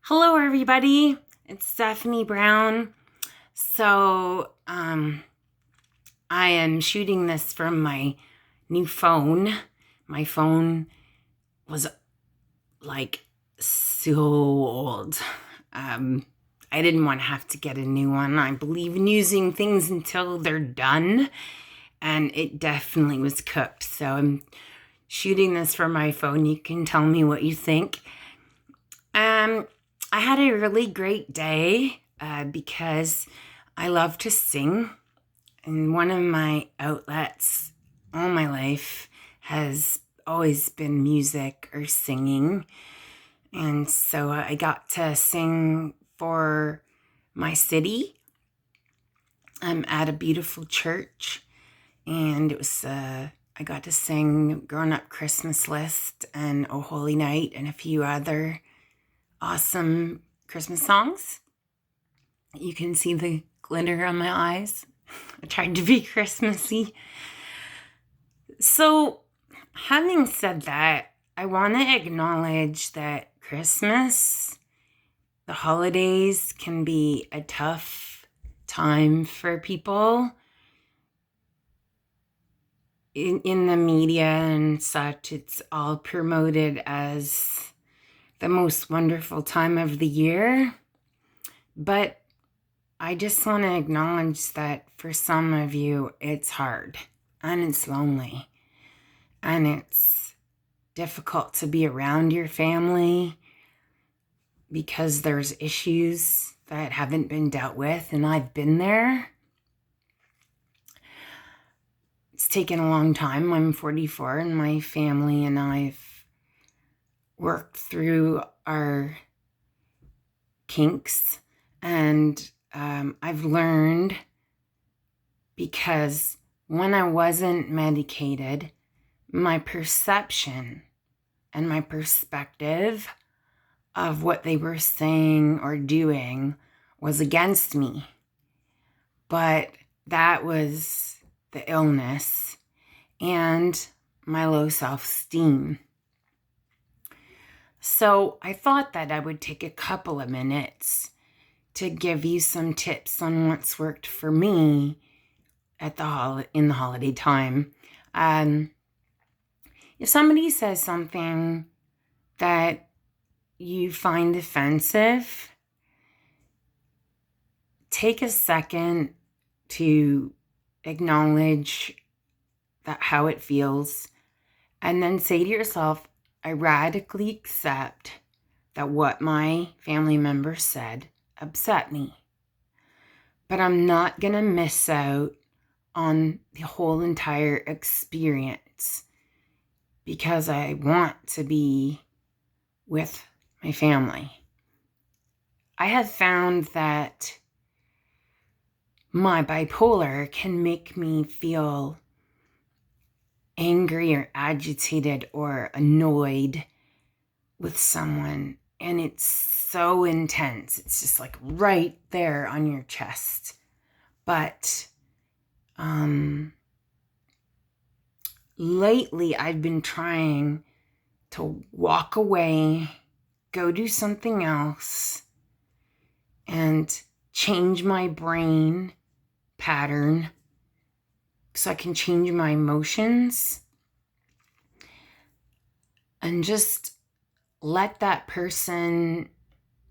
Hello, everybody. It's Stephanie Brown. I am shooting this from my new phone. My phone was like so old. I didn't want to have to get a new one. I believe in using things until they're done, and it definitely was cooked. So I'm shooting this from my phone. You can tell me what you think. I had a really great day because I love to sing, and one of my outlets all my life has always been music or singing. And so I got to sing for my city. I'm at a beautiful church, and I got to sing Grown Up Christmas List and Oh Holy Night and a few other awesome Christmas songs. You can see the glitter on my eyes. I tried to be Christmassy. So, having said that, I want to acknowledge that Christmas, the holidays, can be a tough time for people. In the media and such, it's all promoted as the most wonderful time of the year. But I just want to acknowledge that for some of you, it's hard and it's lonely and it's difficult to be around your family because there's issues that haven't been dealt with, and I've been there. It's taken a long time. I'm 44 and my family and I've worked through our kinks, and I've learned, because when I wasn't medicated, my perception and my perspective of what they were saying or doing was against me. But that was the illness and my low self-esteem. So I thought that I would take a couple of minutes to give you some tips on what's worked for me in the holiday time. If somebody says something that you find offensive, take a second to acknowledge that how it feels, and then say to yourself, I radically accept that what my family member said upset me, but I'm not going to miss out on the whole entire experience because I want to be with my family. I have found that my bipolar can make me feel angry or agitated or annoyed with someone, and it's so intense. It's just like right there on your chest. But lately I've been trying to walk away, go do something else, and change my brain pattern so I can change my emotions and just let that person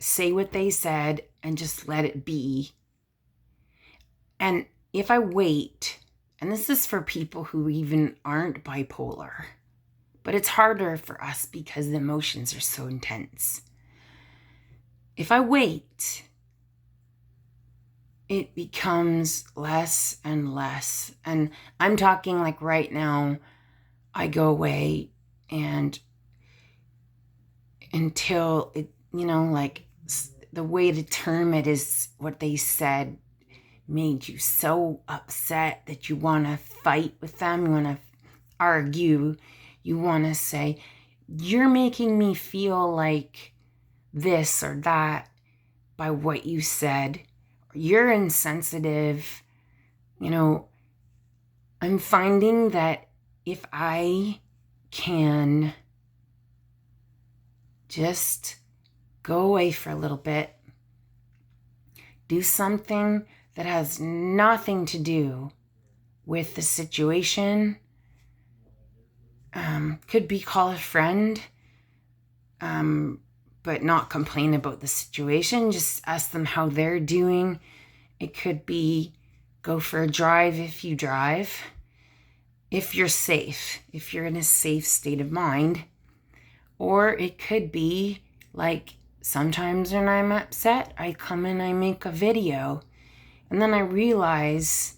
say what they said and just let it be. And if I wait, and this is for people who even aren't bipolar, but it's harder for us because the emotions are so intense. If I wait, it becomes less and less. And I'm talking like right now, I go away and until it, like the way to term it is what they said made you so upset that you want to fight with them, you want to argue, you want to say, you're making me feel like this or that by what you said. You're insensitive. I'm finding that if I can just go away for a little bit, do something that has nothing to do with the situation. Could be call a friend, but not complain about the situation. Just ask them how they're doing. It could be go for a drive if you drive. If you're safe, if you're in a safe state of mind. Or it could be like sometimes when I'm upset, I come and I make a video. And then I realize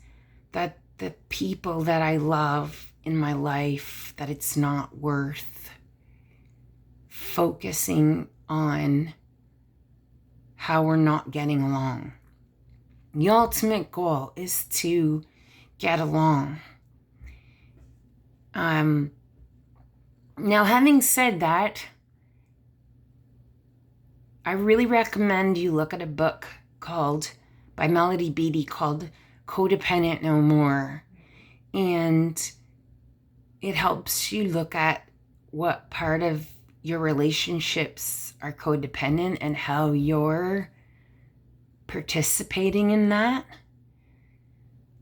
that the people that I love in my life, that it's not worth focusing on how we're not getting along. The ultimate goal is to get along. Now, having said that, I really recommend you look at a book by Melody Beattie called Codependent No More. And it helps you look at what part of your relationships are codependent and how you're participating in that.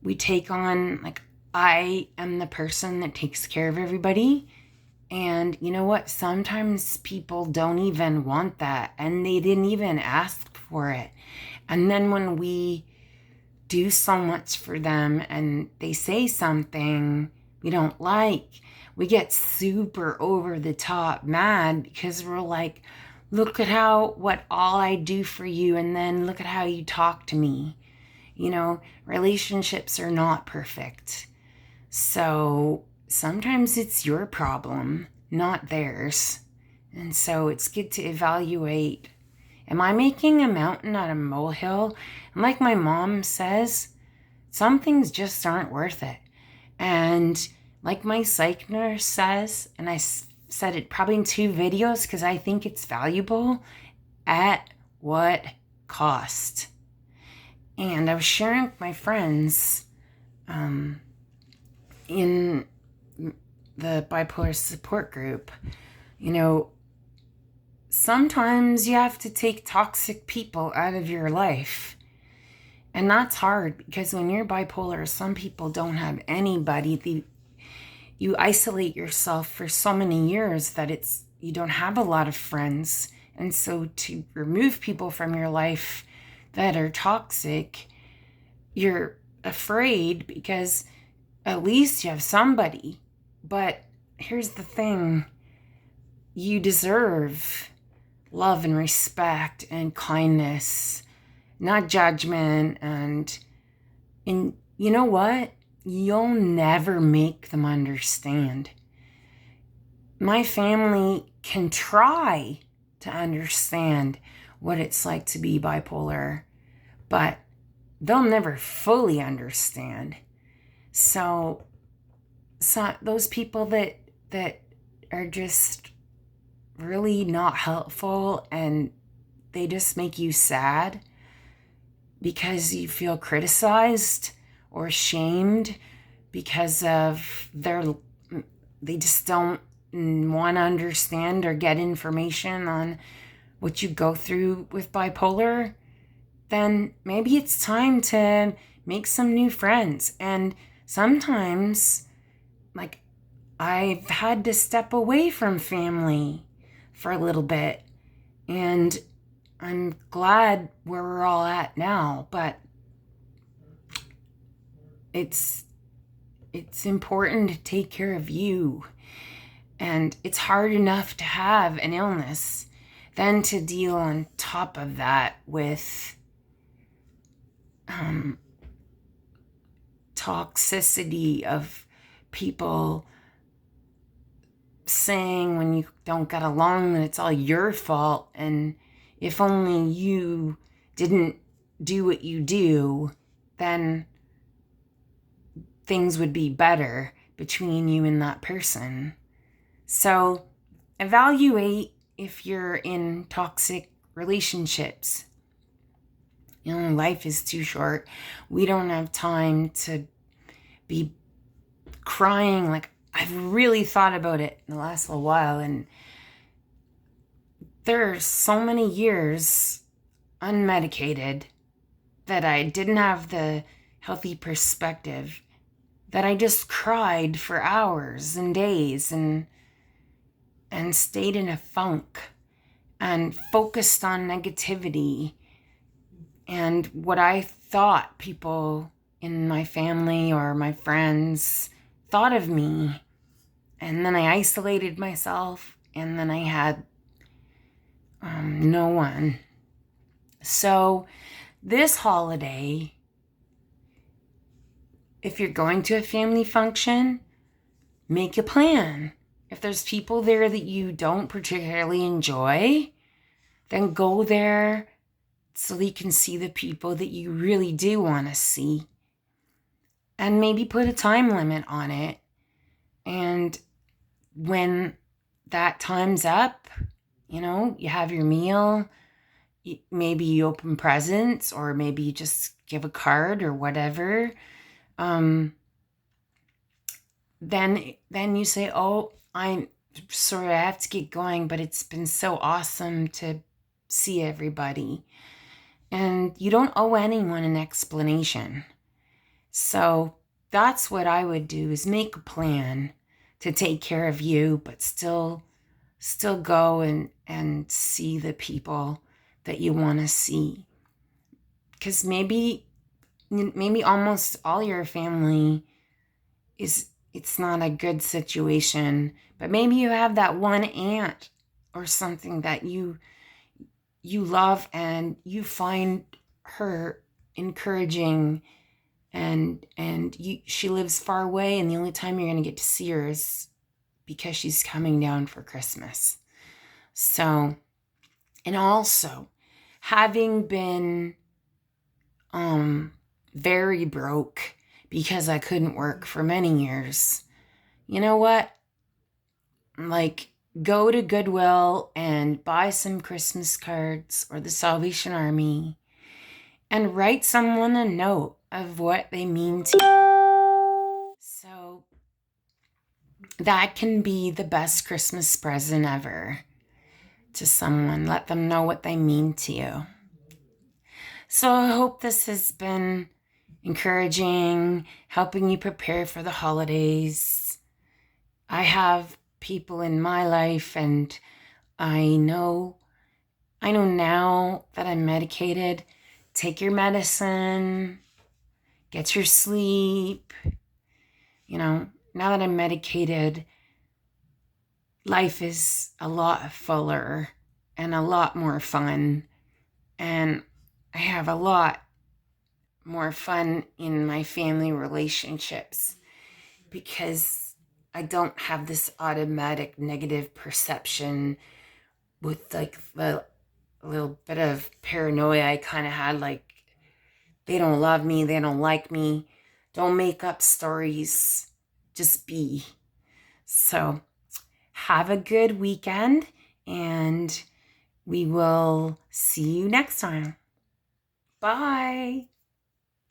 We take on, like, I am the person that takes care of everybody. And you know what? Sometimes people don't even want that, and they didn't even ask for it. And then when we do so much for them and they say something we don't like, we get super over the top mad because we're like, look at what all I do for you, and then look at how you talk to me. You know, relationships are not perfect. So sometimes it's your problem, not theirs. And so it's good to evaluate, am I making a mountain out of a molehill? And like my mom says, some things just aren't worth it. And like my psych nurse says, and I said it probably in 2 videos because I think it's valuable, at what cost? And I was sharing with my friends in the bipolar support group, you know, sometimes you have to take toxic people out of your life. And that's hard because when you're bipolar, some people don't have anybody. You isolate yourself for so many years that you don't have a lot of friends. And so to remove people from your life that are toxic, you're afraid because at least you have somebody. But here's the thing. You deserve love and respect and kindness, not judgment. And you know what? You'll never make them understand. My family can try to understand what it's like to be bipolar, but they'll never fully understand. So those people that are just really not helpful and they just make you sad because you feel criticized or shamed because of they just don't want to understand or get information on what you go through with bipolar, then maybe it's time to make some new friends. And sometimes, like, I've had to step away from family for a little bit, and I'm glad where we're all at now, but it's important to take care of you. And it's hard enough to have an illness, then to deal on top of that with toxicity of people saying when you don't get along that it's all your fault, and if only you didn't do what you do, then things would be better between you and that person. So evaluate if you're in toxic relationships. You know, life is too short. We don't have time to be crying. Like, I've really thought about it in the last little while, and there are so many years unmedicated that I didn't have the healthy perspective, that I just cried for hours and days and stayed in a funk and focused on negativity and what I thought people in my family or my friends thought of me. And then I isolated myself, and then I had no one. So this holiday, if you're going to a family function, make a plan. If there's people there that you don't particularly enjoy, then go there so that you can see the people that you really do want to see. And maybe put a time limit on it. And when that time's up, you have your meal, maybe you open presents, or maybe you just give a card or whatever. Then you say, oh, I'm sorry, I have to get going, but it's been so awesome to see everybody. And you don't owe anyone an explanation. So that's what I would do, is make a plan to take care of you, but still go and see the people that you want to see. Because maybe almost all your family it's not a good situation, but maybe you have that one aunt or something that you love, and you find her encouraging, and she lives far away, and the only time you're going to get to see her is because she's coming down for Christmas. So, and also, having been very broke because I couldn't work for many years, you know what? Like, go to Goodwill and buy some Christmas cards or the Salvation Army and write someone a note of what they mean to you. So that can be the best Christmas present ever to someone. Let them know what they mean to you. So I hope this has been encouraging, helping you prepare for the holidays. I have people in my life, and I know now that I'm medicated, take your medicine, get your sleep. Now that I'm medicated, life is a lot fuller and a lot more fun. And I have a lot more fun in my family relationships because I don't have this automatic negative perception with like the little bit of paranoia I kind of had, like they don't love me, they don't like me. Don't make up stories, just be. So have a good weekend, and we will see you next time. Bye.